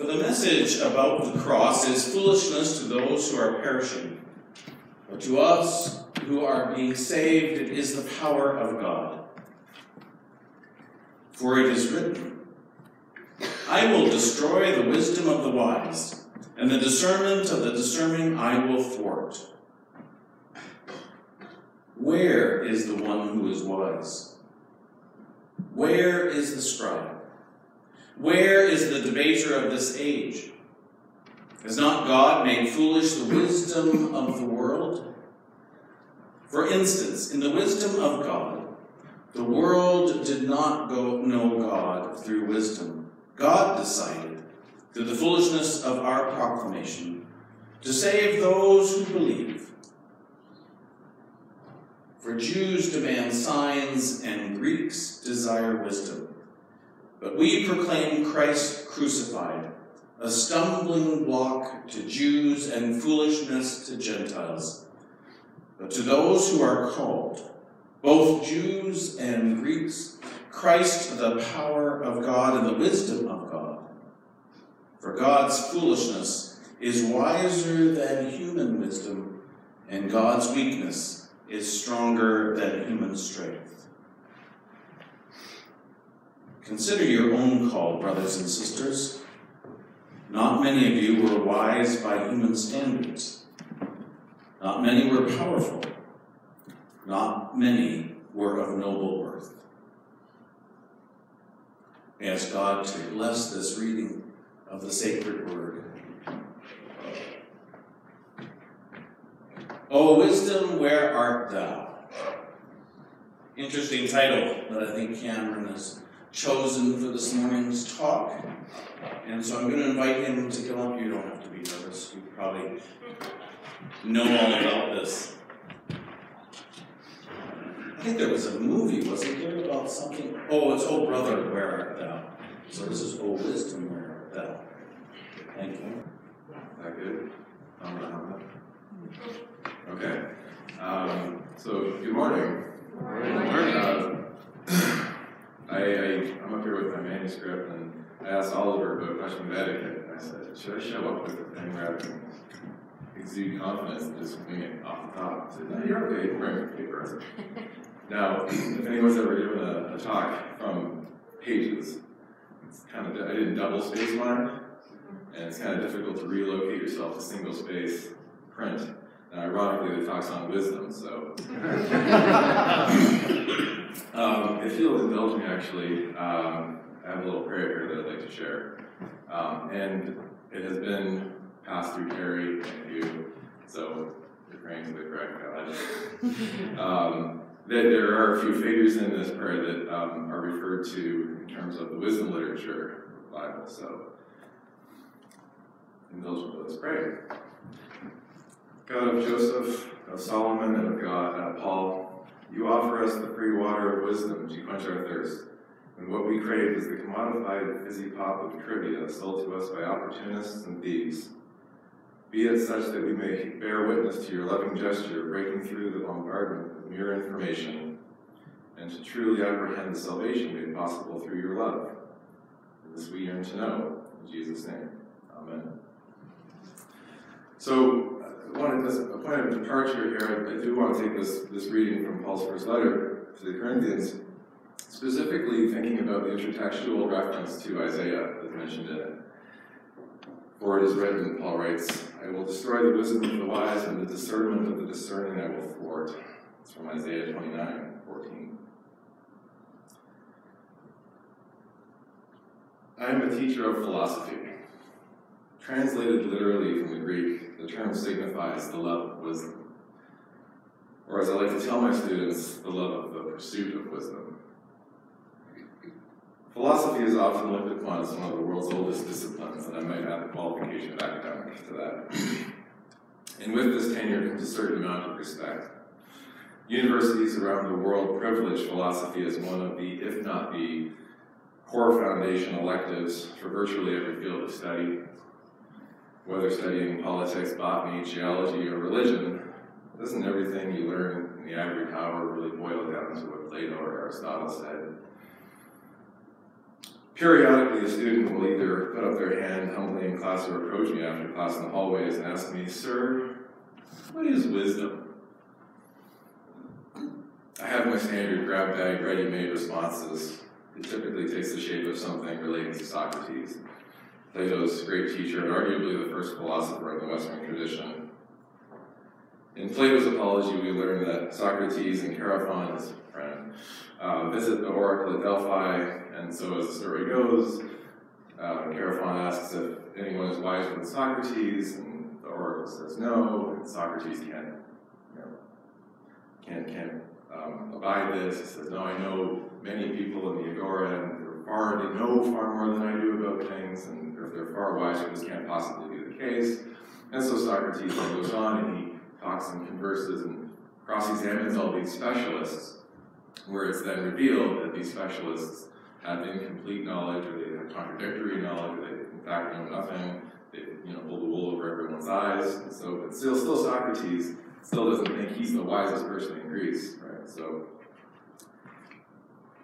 For the message about the cross is foolishness to those who are perishing, but to us who are being saved, it is the power of God. For it is written, I will destroy the wisdom of the wise, and the discernment of the discerning I will thwart. Where is the one who is wise? Where is the scribe? Where is the debater of this age? Has not God made foolish the wisdom of the world? For instance, in the wisdom of God, the world did not know God through wisdom. God decided, through the foolishness of our proclamation, to save those who believe. For Jews demand signs and Greeks desire wisdom. But we proclaim Christ crucified, a stumbling block to Jews and foolishness to Gentiles. But to those who are called, both Jews and Greeks, Christ the power of God and the wisdom of God. For God's foolishness is wiser than human wisdom, and God's weakness is stronger than human strength. Consider your own call, brothers and sisters. Not many of you were wise by human standards. Not many were powerful. Not many were of noble worth. I ask God to bless this reading of the sacred word. O wisdom, where art thou? Interesting title that I think Cameron has chosen for this morning's talk. And so I'm going to invite him to come up. You don't have to be nervous. You probably know all about this. I think there was a movie, wasn't there, about something? Oh, it's O brother, where art thou? So this is O wisdom, where art thou? Thank you. Is that good? Okay. So, good morning. Good morning. I'm up here with my manuscript, and I asked Oliver about question of etiquette, and I said, should I show up with a thing rather than exude confidence and just wing it off the top? I said, no, you're okay, you can bring paper. Now, if anyone's ever given a talk from pages, it's kind of, I didn't double space mine, and it's kind of difficult to relocate yourself to single space print. And ironically, the talk's on wisdom, so. If you'll indulge me, actually, I have a little prayer here that I'd like to share. And it has been passed through Kerry and you, so you're praying to the correct God. There are a few figures in this prayer that are referred to in terms of the wisdom literature of the Bible, so indulge me, let's pray. God of Joseph, of Solomon, and of God, Paul, you offer us the free water of wisdom to quench our thirst, when what we crave is the commodified fizzy pop of trivia sold to us by opportunists and thieves. Be it such that we may bear witness to your loving gesture, breaking through the bombardment of mere information, and to truly apprehend the salvation made possible through your love. This we yearn to know. In Jesus' name, amen. So, as a point of departure here, I do want to take this reading from Paul's first letter to the Corinthians, specifically thinking about the intertextual reference to Isaiah that's mentioned in it. For it is written, Paul writes, I will destroy the wisdom of the wise, and the discernment of the discerning I will thwart. It's from Isaiah 29:14. I am a teacher of philosophy. Translated literally from the Greek, the term signifies the love of wisdom. Or as I like to tell my students, the love of the pursuit of wisdom. Philosophy is often looked upon as one of the world's oldest disciplines, and I might add the qualification of academic to that. And with this tenure comes a certain amount of respect. Universities around the world privilege philosophy as one of the, if not the, core foundation electives for virtually every field of study. Whether studying politics, botany, geology, or religion, doesn't everything you learn in the ivory tower really boil down to what Plato or Aristotle said? Periodically, a student will either put up their hand humbly in class or approach me after class in the hallways and ask me, "Sir, what is wisdom?" I have my standard grab bag, ready-made responses. It typically takes the shape of something relating to Socrates, Plato's great teacher and arguably the first philosopher in the Western tradition. In Plato's Apology, we learn that Socrates and Chaerephon, his friend, visit the oracle at Delphi, and so as the story goes, Chaerephon asks if anyone is wiser than Socrates, and the oracle says no, and Socrates can't abide this. He says, "No, I know many people in the Agora, and they know far more than I do about things, and if they're far wiser, this can't possibly be the case." And so Socrates then goes on, and he talks and converses and cross-examines all these specialists, where it's then revealed that these specialists have incomplete knowledge, or they have contradictory knowledge, or they in fact know nothing. They pull the wool over everyone's eyes, and so, but still Socrates still doesn't think he's the wisest person in Greece, right? So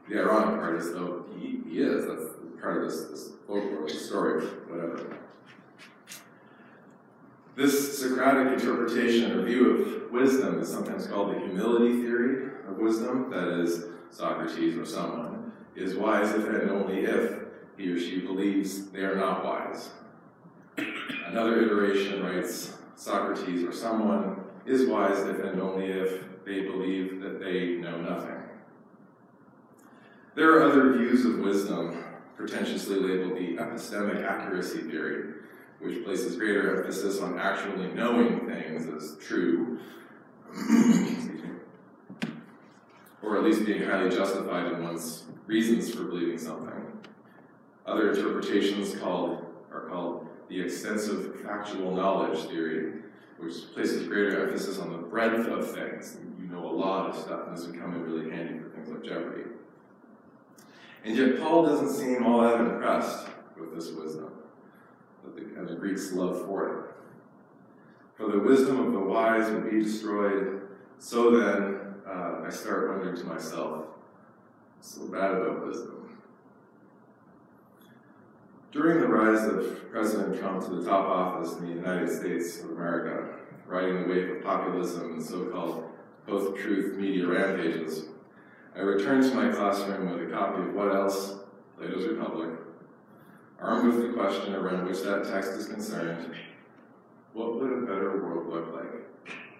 the ironic part is, though, he is. That's part of this folklore, this story, whatever. This Socratic interpretation or view of wisdom is sometimes called the humility theory of wisdom. That is, Socrates or someone is wise if and only if he or she believes they are not wise. Another iteration writes, Socrates or someone is wise if and only if they believe that they know nothing. There are other views of wisdom, pretentiously labeled the epistemic accuracy theory, which places greater emphasis on actually knowing things as true, or at least being highly justified in one's reasons for believing something. Other interpretations are called the extensive factual knowledge theory, which places greater emphasis on the breadth of things. You know a lot of stuff, and this would come in really handy for things like Jeopardy. And yet Paul doesn't seem all that impressed with this wisdom, and the Greeks' love for it. For the wisdom of the wise would be destroyed, so then I start wondering to myself, what's so bad about wisdom? During the rise of President Trump to the top office in the United States of America, riding the wave of populism and so-called post-truth media rampages, I returned to my classroom with a copy of What Else? Plato's Republic, armed with the question around which that text is concerned: what would a better world look like?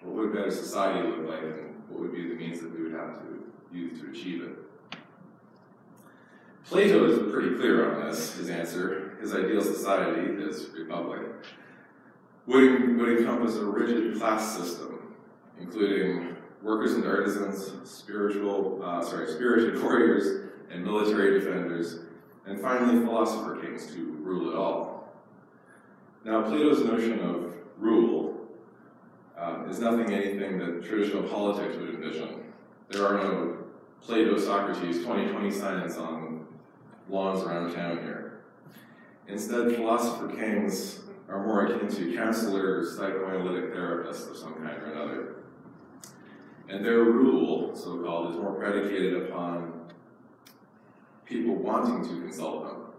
What would a better society look like, and what would be the means that we would have to use to achieve it? Plato is pretty clear on this. His answer, his ideal society, his republic, would encompass a rigid class system, including workers and artisans, spirited warriors and military defenders, and finally philosopher kings to rule it all. Now, Plato's notion of rule is anything that traditional politics would envision. There are no Plato, Socrates 2020 signs on lawns around town here. Instead, philosopher kings are more akin to counselors, psychoanalytic therapists of some kind or another. And their rule, so-called, is more predicated upon people wanting to consult them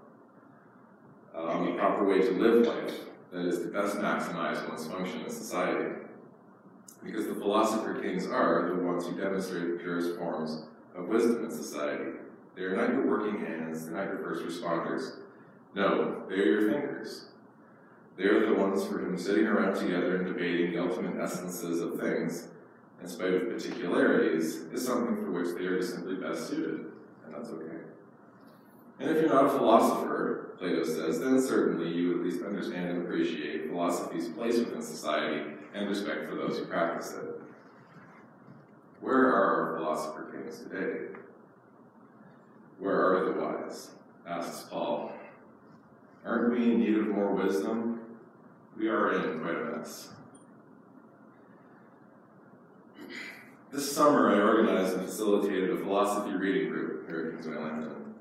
on the proper way to live life, that is, to best maximize one's function in society. Because the philosopher kings are the ones who demonstrate the purest forms of wisdom in society. They are not your working hands, they're not your first responders. No, they are your fingers. They are the ones for whom sitting around together and debating the ultimate essences of things, in spite of particularities, is something for which they are just simply best suited, and that's okay. And if you're not a philosopher, Plato says, then certainly you at least understand and appreciate philosophy's place within society and respect for those who practice it. Where are our philosopher kings today? Where are the wise? Asks Paul. Aren't we in need of more wisdom? We are in quite a mess. This summer, I organized and facilitated a philosophy reading group here at Kingsway-Lambton.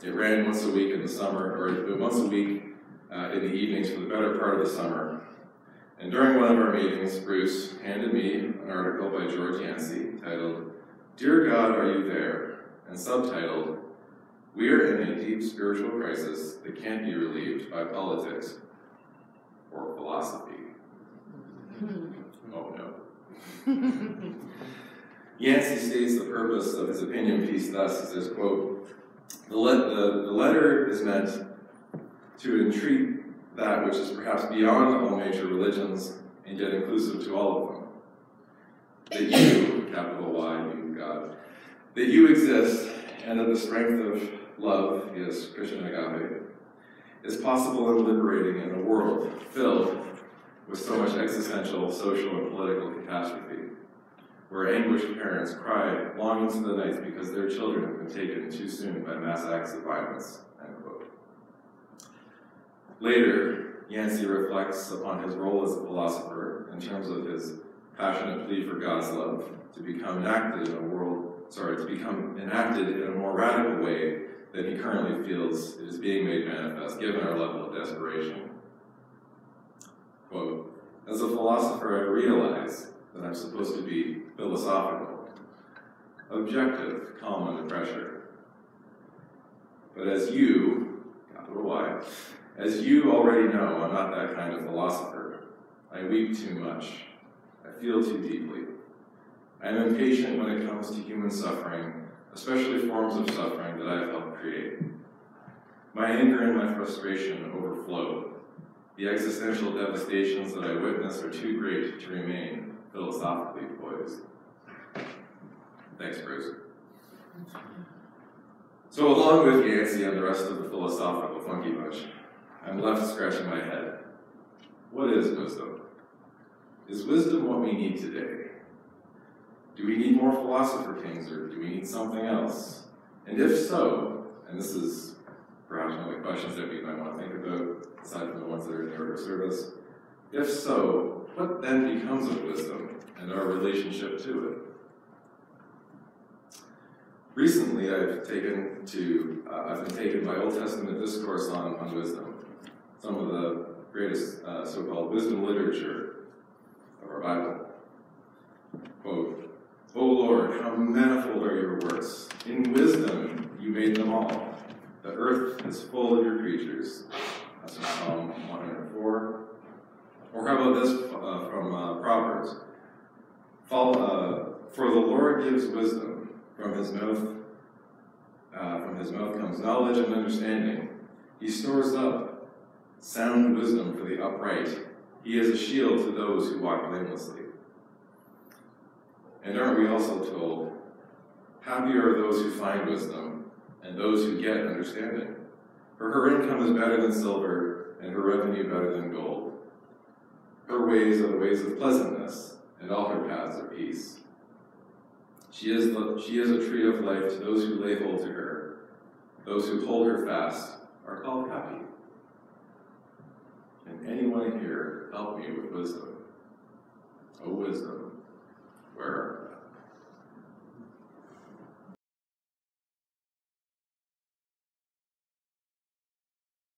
It ran once a week in the summer, or once a week in the evenings for the better part of the summer. And during one of our meetings, Bruce handed me an article by George Yancey titled, "Dear God, Are You There?" and subtitled, We are in a deep spiritual crisis that can't be relieved by politics or philosophy. Oh no. Yancey states the purpose of his opinion piece thus. He says, quote, the letter is meant to entreat that which is perhaps beyond all major religions and yet inclusive to all of them. That you, capital Y, you God, that you exist and that the strength of love, yes, Christian agape, is possible and liberating in a world filled with so much existential, social, and political catastrophe, where anguished parents cry long into the night because their children have been taken too soon by mass acts of violence, end quote. Later, Yancey reflects upon his role as a philosopher in terms of his passionate plea for God's love to become enacted in a more radical way than he currently feels it is being made manifest, given our level of desperation. Quote, as a philosopher, I realize that I'm supposed to be philosophical, objective, calm under pressure. But as you, capital Y, as you already know, I'm not that kind of philosopher. I weep too much. I feel too deeply. I am impatient when it comes to human suffering, especially forms of suffering that I have helped create. My anger and my frustration overflow. The existential devastations that I witness are too great to remain philosophically poised. Thanks, Bruce. So along with Yancey and the rest of the philosophical funky bunch, I'm left scratching my head. What is wisdom? Is wisdom what we need today? Do we need more philosopher kings, or do we need something else? And if so, and this is perhaps one of the questions that we might want to think about, aside from the ones that are in the order of service, if so, what then becomes of wisdom and our relationship to it? Recently, I've been taken by Old Testament discourse on wisdom, some of the greatest so-called wisdom literature of our Bible. Quote, O Lord, how manifold are your works. In wisdom you made them all. The earth is full of your creatures. That's from Psalm 104. Or how about this from Proverbs? For the Lord gives wisdom. From his mouth comes knowledge and understanding. He stores up sound wisdom for the upright. He is a shield to those who walk blamelessly. And aren't we also told, happy are those who find wisdom and those who get understanding? For her income is better than silver and her revenue better than gold. Her ways are the ways of pleasantness and all her paths are peace. She is a tree of life to those who lay hold to her. Those who hold her fast are called happy. Can anyone here help me with wisdom? O wisdom, where